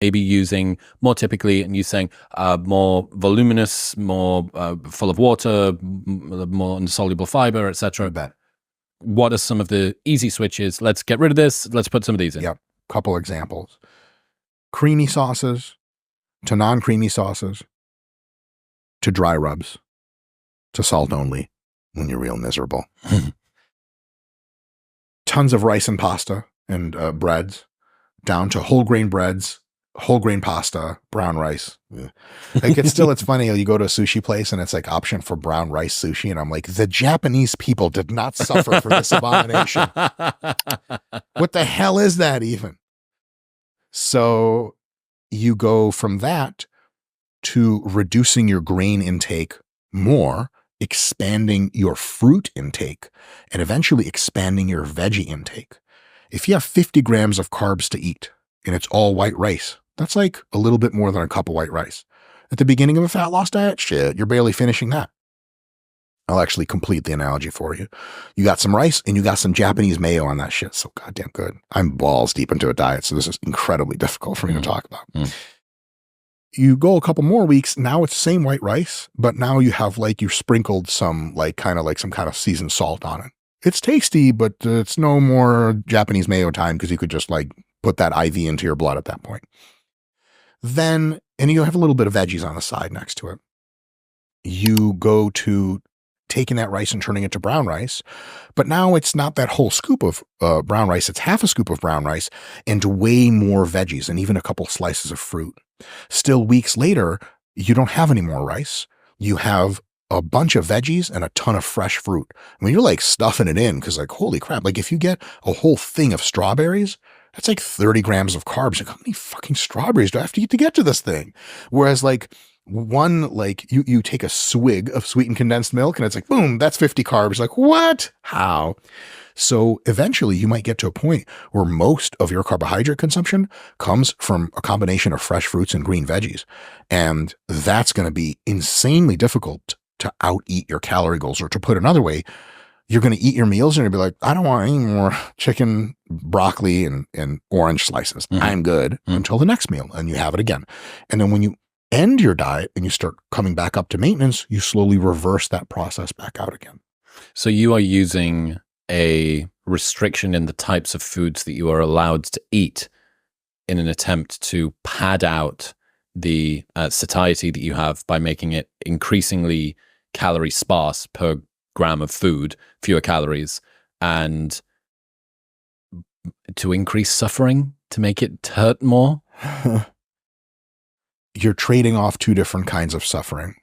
maybe using more typically, and you saying more voluminous, more full of water, more insoluble fiber, etc. Bet. What are some of the easy switches? Let's get rid of this. Let's put some of these in. Yep. Couple examples. Creamy sauces to non-creamy sauces to dry rubs to salt only when you're real miserable. Tons of rice and pasta and breads down to whole grain breads, whole grain pasta, brown rice. Like it's funny. You go to a sushi place and it's like option for brown rice sushi. And I'm like, the Japanese people did not suffer for this abomination. What the hell is that even? So you go from that to reducing your grain intake more, expanding your fruit intake, and eventually expanding your veggie intake. If you have 50 grams of carbs to eat and it's all white rice, that's like a little bit more than a cup of white rice. At the beginning of a fat loss diet, shit, you're barely finishing that. I'll actually complete the analogy for you. You got some rice and you got some Japanese mayo on that shit. So goddamn good. I'm balls deep into a diet, so this is incredibly difficult for me to talk about. You go a couple more weeks, now it's the same white rice, but now you have like, you sprinkled some like kind of seasoned salt on it. It's tasty, but it's no more Japanese mayo time because you could just like put that IV into your blood at that point. Then, and you have a little bit of veggies on the side next to it. You go to taking that rice and turning it to brown rice, but now it's not that whole scoop of brown rice, it's half a scoop of brown rice and way more veggies and even a couple slices of fruit. Still weeks later, you don't have any more rice. You have a bunch of veggies and a ton of fresh fruit. I mean, you're like stuffing it in because like, holy crap, like if you get a whole thing of strawberries, that's like 30 grams of carbs. Like how many fucking strawberries do I have to eat to get to this thing? Whereas like one, like you take a swig of sweetened condensed milk and it's like, boom, that's 50 carbs. Like what? How? So eventually you might get to a point where most of your carbohydrate consumption comes from a combination of fresh fruits and green veggies. And that's going to be insanely difficult to out-eat your calorie goals. Or to put another way, you're going to eat your meals and you'll be like, I don't want any more chicken, broccoli, and orange slices. I'm good until the next meal. And you have it again. And then when you end your diet and you start coming back up to maintenance, you slowly reverse that process back out again. So you are using a restriction in the types of foods that you are allowed to eat in an attempt to pad out the satiety that you have by making it increasingly calorie sparse per gram of food, fewer calories, and to increase suffering, to make it hurt more? You're trading off two different kinds of suffering.